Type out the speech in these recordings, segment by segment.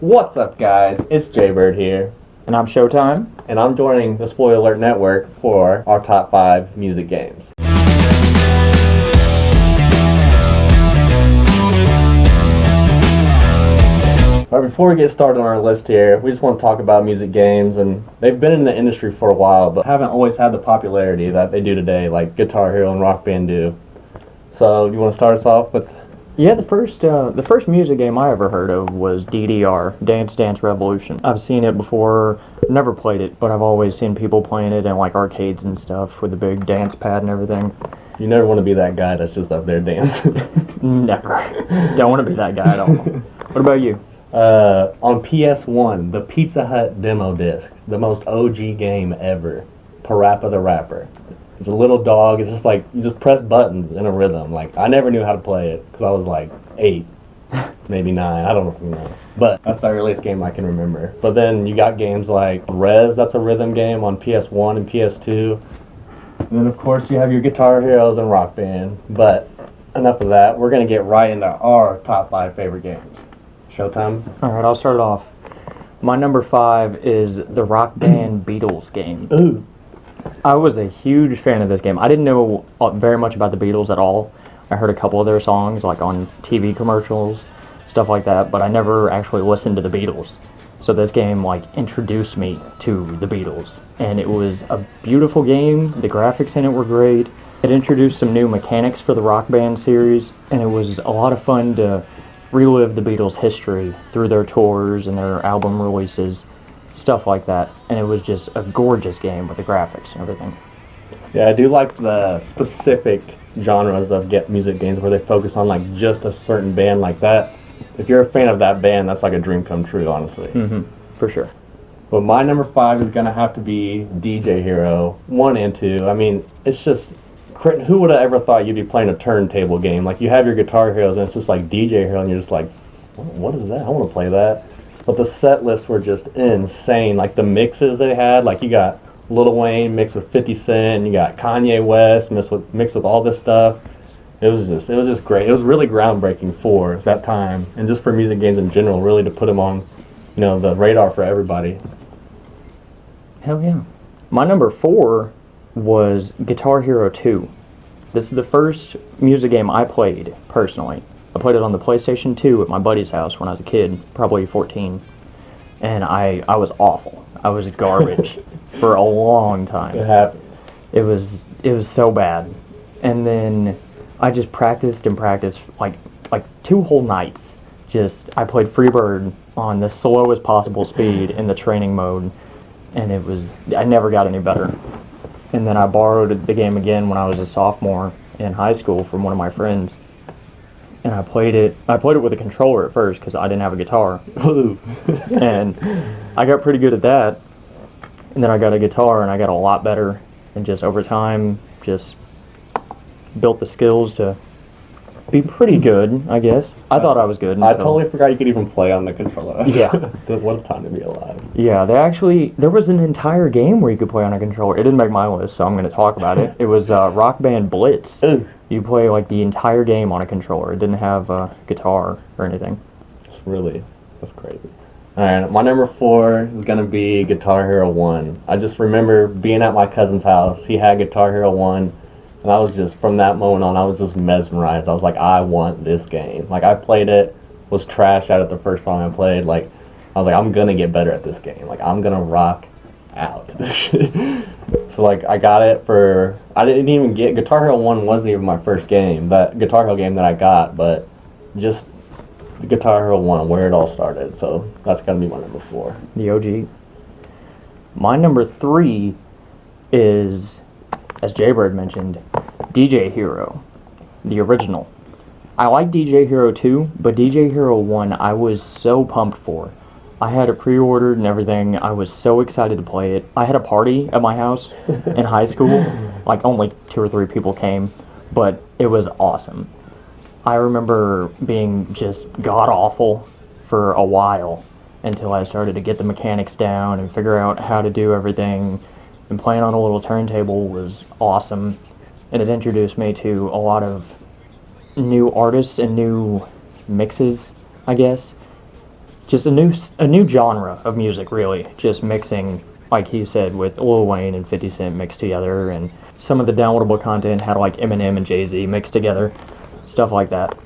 What's up, guys? It's JBird here. And I'm Showtime. And I'm joining the Spoiler Alert Network for our top 5 music games. But before we get started on our list here, we just want to talk about music games, and they've been in the industry for a while, but haven't always had the popularity that they do today, like Guitar Hero and Rock Band do. So, you want to start us off with? Yeah, the first music game I ever heard of was DDR, Dance Dance Revolution. I've seen it before, never played it, but I've always seen people playing it in like arcades and stuff with the big dance pad and everything. You never want to be that guy that's just up there dancing. Never. Don't want to be that guy at all. What about you? On PS1, the Pizza Hut demo disc, the most OG game ever, Parappa the Rapper. It's a little dog. It's just like you just press buttons in a rhythm. Like I never knew how to play it because I was like 8, maybe 9. I don't know. But that's the earliest game I can remember. But then you got games like Rez. That's a rhythm game on PS1 and PS2. And then of course you have your Guitar Heroes and Rock Band. But enough of that. We're gonna get right into our top 5 favorite games. Showtime. All right, I'll start it off. My number 5 is the Rock Band Beatles game. Ooh. I was a huge fan of this game. I didn't know very much about the Beatles at all. I heard a couple of their songs, like on TV commercials, stuff like that, but I never actually listened to the Beatles. So this game, like, introduced me to the Beatles, and it was a beautiful game. The graphics in it were great. It introduced some new mechanics for the Rock Band series, and it was a lot of fun to relive the Beatles' history through their tours and their album releases. Stuff like that, and it was just a gorgeous game with the graphics and everything. Yeah, I do like the specific genres of music games where they focus on like just a certain band like that. If you're a fan of that band, that's like a dream come true, honestly. Mm-hmm. For sure. But my number 5 is gonna have to be DJ Hero 1 and 2. I mean, it's just who would have ever thought you'd be playing a turntable game? Like you have your Guitar Heroes and it's just like DJ Hero, and you're just like, what is that? I want to play that. But the set lists were just insane. Like the mixes they had, like you got Lil Wayne mixed with 50 Cent, and you got Kanye West mixed with all this stuff. It was just great. It was really groundbreaking for that time, and just for music games in general, really to put them on, the radar for everybody. Hell yeah. My number 4 was Guitar Hero 2. This is the first music game I played personally. I played it on the PlayStation 2 at my buddy's house when I was a kid, probably 14. And I was awful. I was garbage for a long time. It happens. It was so bad. And then I just practiced and practiced like 2 whole nights. I played Freebird on the slowest possible speed in the training mode, and I never got any better. And then I borrowed the game again when I was a sophomore in high school from one of my friends. And I played it with a controller at first because I didn't have a guitar. And I got pretty good at that. And then I got a guitar and I got a lot better. And just over time, just built the skills to be pretty good, I guess. I thought I was good. I totally forgot you could even play on the controller. Yeah. What a time to be alive. Yeah, there was an entire game where you could play on a controller. It didn't make my list, so I'm going to talk about it. It was Rock Band Blitz. Ooh. You play like the entire game on a controller. It didn't have a guitar or anything. That's crazy. Alright, my number 4 is going to be Guitar Hero 1. I just remember being at my cousin's house. He had Guitar Hero 1, and I was just, from that moment on, I was just mesmerized. I was like, I want this game. Like, I played it, was trash at it the first song I played. Like, I was like, I'm going to get better at this game. Like, I'm going to rock out. So, like, I got it I didn't even get, Guitar Hero 1 wasn't even my first game, that Guitar Hero game that I got, but just the Guitar Hero 1, where it all started. So, that's going to be my number 4. The OG. My number 3 is, as JBird mentioned, DJ Hero, the original. I like DJ Hero 2, but DJ Hero 1 I was so pumped for. I had it pre-ordered and everything. I was so excited to play it. I had a party at my house in high school. Like only 2 or 3 people came, but it was awesome. I remember being just god-awful for a while until I started to get the mechanics down and figure out how to do everything. And playing on a little turntable was awesome. And it introduced me to a lot of new artists and new mixes, I guess. Just a new genre of music, really. Just mixing, like he said, with Lil Wayne and 50 Cent mixed together, and some of the downloadable content had like Eminem and Jay-Z mixed together, stuff like that.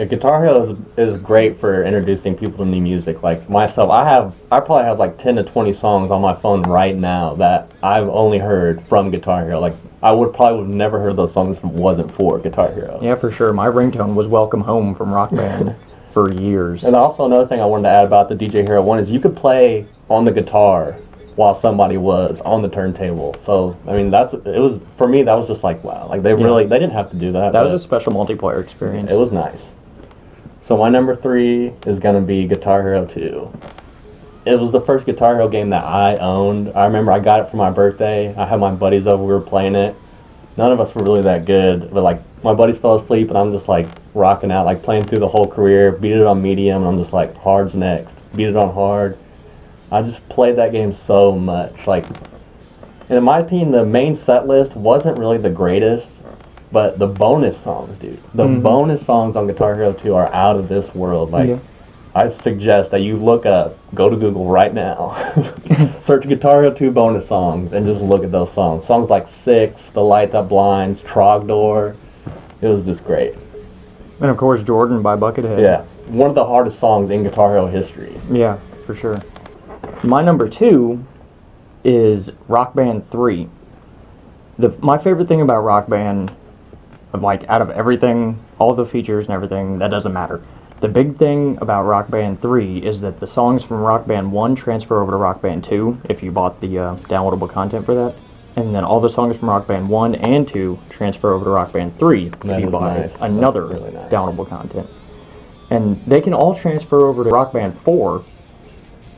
Guitar Hero is great for introducing people to new music. Like myself, I probably have like 10 to 20 songs on my phone right now that I've only heard from Guitar Hero. Like I would have never heard those songs if it wasn't for Guitar Hero. Yeah, for sure. My ringtone was Welcome Home from Rock Band for years. And also another thing I wanted to add about the DJ Hero 1 is you could play on the guitar while somebody was on the turntable. So I mean for me that was just like wow. Like they didn't have to do that. That was a special multiplayer experience. It was nice. So my number 3 is gonna be Guitar Hero 2. It was the first Guitar Hero game that I owned. I remember I got it for my birthday. I had my buddies over, we were playing it. None of us were really that good, but like my buddies fell asleep and I'm just like rocking out, like playing through the whole career, beat it on medium, and I'm just like hard's next. Beat it on hard. I just played that game so much. Like, and in my opinion, the main set list wasn't really the greatest, but the bonus songs, dude. The bonus songs on Guitar Hero 2 are out of this world. Like, I suggest that you go to Google right now, search Guitar Hero 2 bonus songs, and just look at those songs. Songs like Six, The Light That Blinds, Trogdor. It was just great. And of course, Jordan by Buckethead. Yeah, one of the hardest songs in Guitar Hero history. Yeah, for sure. My number 2 is Rock Band 3. My favorite thing about Rock Band, like out of everything, all the features and everything, that doesn't matter. The big thing about Rock Band 3 is that the songs from Rock Band 1 transfer over to Rock Band 2 if you bought the downloadable content for that. And then all the songs from Rock Band 1 and 2 transfer over to Rock Band 3 if you buy another really downloadable content. And they can all transfer over to Rock Band 4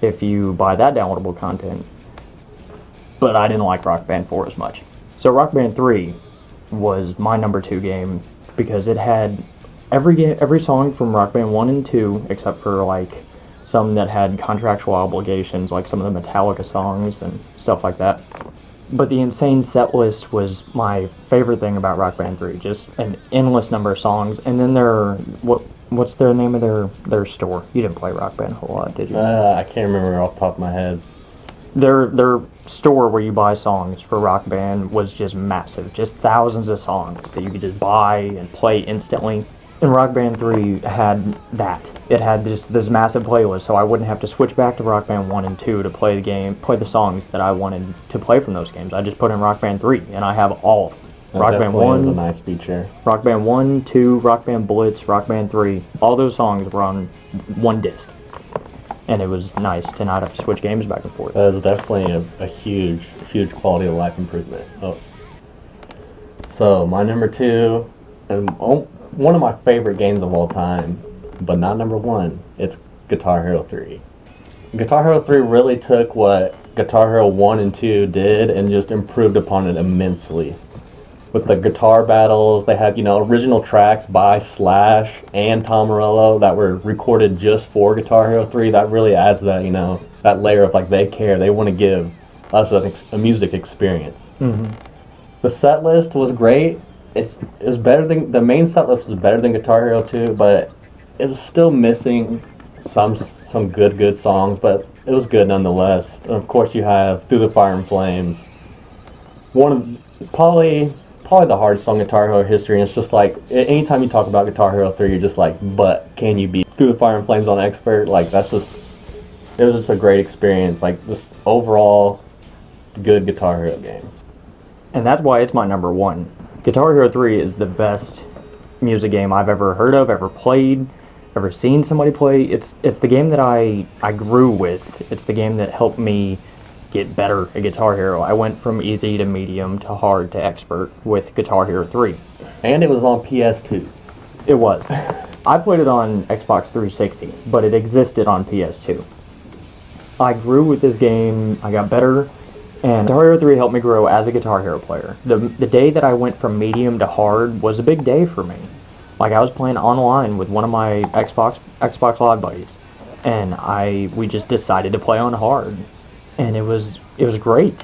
if you buy that downloadable content. But I didn't like Rock Band 4 as much. So Rock Band 3 was my number 2 game because it had every song from Rock Band 1 and 2 except for like some that had contractual obligations, like some of the Metallica songs and stuff like that. But the insane set list was my favorite thing about Rock Band 3, just an endless number of songs. And then what's the name of their store? You didn't play Rock Band a whole lot, did you? I can't remember off the top of my head. Their store where you buy songs for Rock Band was just massive. Just thousands of songs that you could just buy and play instantly. And Rock Band 3 had that. It had this massive playlist, so I wouldn't have to switch back to Rock Band 1 and 2 to play the songs that I wanted to play from those games. I just put in Rock Band 3, and I have all of them. Rock Band 1 is a nice feature. Rock Band 1, 2, Rock Band Blitz, Rock Band 3. All those songs were on one disc. And it was nice to not have to switch games back and forth. That is definitely a huge quality of life improvement. Oh. So, my number 2, and one of my favorite games of all time, but not number 1, it's Guitar Hero 3. Guitar Hero 3 really took what Guitar Hero 1 and 2 did and just improved upon it immensely. With the guitar battles, they have, original tracks by Slash and Tom Morello that were recorded just for Guitar Hero 3. That really adds that, that layer of like they care. They want to give us a music experience. Mm-hmm. The set list was great. It was better than the main set list was better than Guitar Hero 2, but it was still missing some good songs, but it was good nonetheless. And of course, you have Through the Fire and Flames, one of probably the hardest song in Guitar Hero history. And it's just like anytime you talk about Guitar Hero 3, you're just like, but can you beat Through the Fire and Flames on Expert? Like it was just a great experience. Like just overall good Guitar Hero game. And that's why it's my number 1. Guitar Hero 3 is the best music game I've ever heard of, ever played, ever seen somebody play. It's the game that I grew with. It's the game that helped me get better at Guitar Hero. I went from easy to medium to hard to expert with Guitar Hero 3. And it was on PS2. It was. I played it on Xbox 360, but it existed on PS2. I grew with this game. I got better. And Guitar Hero 3 helped me grow as a Guitar Hero player. The day that I went from medium to hard was a big day for me. Like I was playing online with one of my Xbox Live buddies, and we just decided to play on hard, and it was great.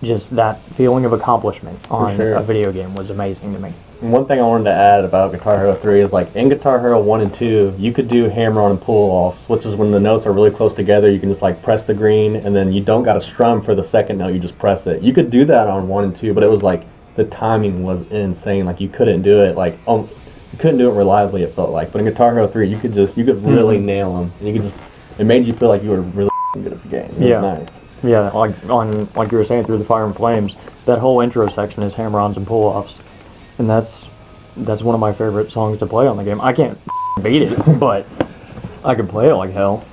just that feeling of accomplishment on sure. a video game was amazing to me. And one thing I wanted to add about Guitar Hero 3 is like in Guitar Hero 1 and 2, you could do hammer-on and pull-offs, which is when the notes are really close together. You can just like press the green, and then you don't got to strum for the second note. You just press it. You could do that on 1 and 2, but it was like the timing was insane. Like you couldn't do it you couldn't do it reliably. It felt like, but in Guitar Hero 3, you could really nail them, and you could just. It made you feel like you were really good at the game. It was nice. Yeah, like you were saying, Through the Fire and Flames, that whole intro section is hammer-ons and pull-offs, and that's one of my favorite songs to play on the game. I can't beat it, but I can play it like hell.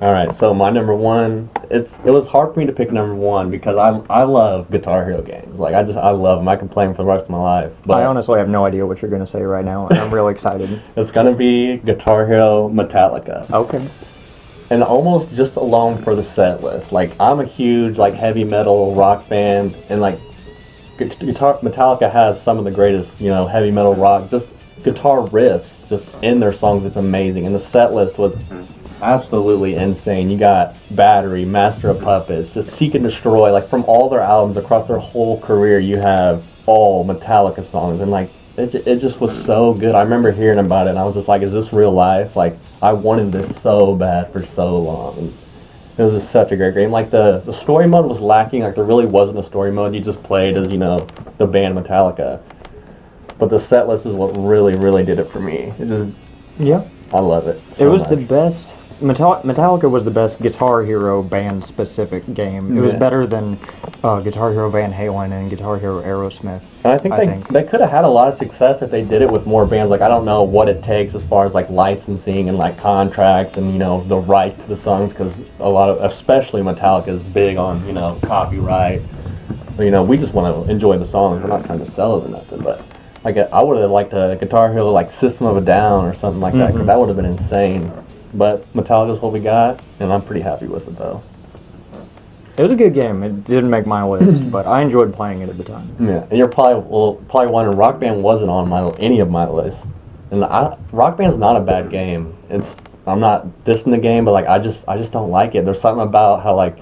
All right, so my number one, it was hard for me to pick number one because I love Guitar Hero games. Like I love them. I can play them for the rest of my life. But I honestly have no idea what you're gonna say right now, and I'm really excited. It's gonna be Guitar Hero Metallica. Okay. And almost just alone for the set list. Like I'm a huge like heavy metal rock fan, and like Metallica has some of the greatest heavy metal rock just guitar riffs just in their songs. It's amazing, and the set list was absolutely insane. You got Battery, Master of Puppets, just Seek and Destroy. Like from all their albums across their whole career, you have all Metallica songs, and like it just was so good. I remember hearing about it, and I was just like, "Is this real life?" Like I wanted this so bad for so long. And it was just such a great game. Like the story mode was lacking. Like there really wasn't a story mode. You just played as the band Metallica. But the set list is what really, really did it for me. I love it. It was the best. Metallica was the best Guitar Hero band specific game. It was better than Guitar Hero Van Halen and Guitar Hero Aerosmith. And I think they could have had a lot of success if they did it with more bands. Like I don't know what it takes as far as like licensing and like contracts and the rights to the songs, because especially Metallica is big on copyright. But, we just want to enjoy the songs. We're not trying to sell it or nothing. But like I would have liked a Guitar Hero like System of a Down or something like that, because that would have been insane. But Metallica's what we got, and I'm pretty happy with it, though. It was a good game. It didn't make my list, but I enjoyed playing it at the time. Yeah, and you're probably wondering, Rock Band wasn't on any of my lists. And Rock Band's not a bad game. I'm not dissing the game, but like I just don't like it. There's something about how like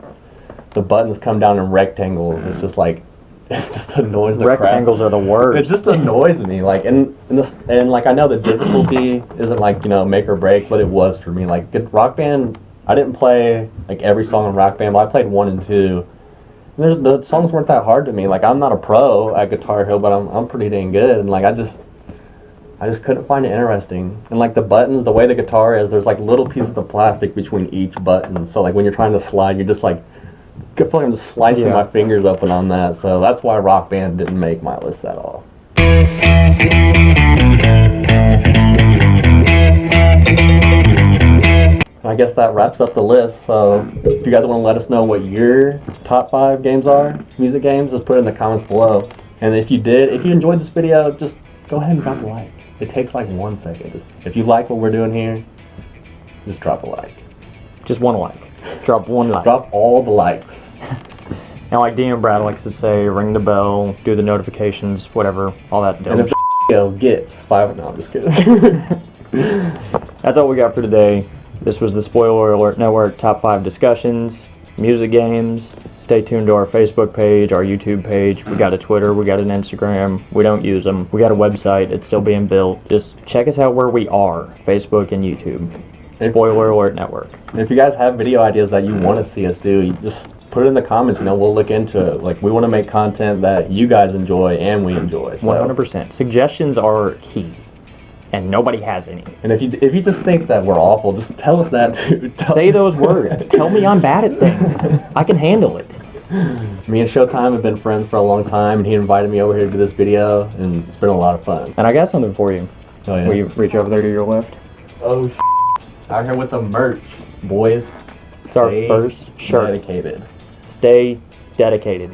the buttons come down in rectangles. It's just like it just annoys the crap. Rectangles are the worst. It just annoys me. Like and like I know the difficulty isn't like make or break, but it was for me. Like Rock Band, I didn't play like every song in Rock Band, but I played 1 and 2. And the songs weren't that hard to me. Like I'm not a pro at Guitar Hero, but I'm pretty dang good. And like I just couldn't find it interesting. And like the buttons, the way the guitar is, there's like little pieces of plastic between each button. So like when you're trying to slide, you're just like. I feel like I'm just slicing my fingers open on that, so that's why Rock Band didn't make my list at all. I guess that wraps up the list, so if you guys want to let us know what your top 5 games are, music games, just put it in the comments below. And if you enjoyed this video, just go ahead and drop a like. It takes like 1 second. If you like what we're doing here, just drop a like. Just one like. Drop one like. Drop all the likes. And like DM Brad likes to say, ring the bell, do the notifications, whatever, all that dope. And if the video gets 5, no, I'm just kidding. That's all we got for today. This was the Spoiler Alert Network Top 5 discussions, music games. Stay tuned to our Facebook page, our YouTube page. We got a Twitter, we got an Instagram. We don't use them. We got a website. It's still being built. Just check us out where we are, Facebook and YouTube. Spoiler Alert Network. If you guys have video ideas that you want to see us do, you just put it in the comments. We'll look into it. Like, we want to make content that you guys enjoy and we enjoy. So. 100%. Suggestions are key, and nobody has any. And if you just think that we're awful, just tell us that too. Say those words. Tell me I'm bad at things. I can handle it. Me and Showtime have been friends for a long time, and he invited me over here to do this video, and it's been a lot of fun. And I got something for you. Oh, yeah? Will you reach over there to your left? Oh, out here with the merch, boys. It's our first shirt. Dedicated. Stay dedicated.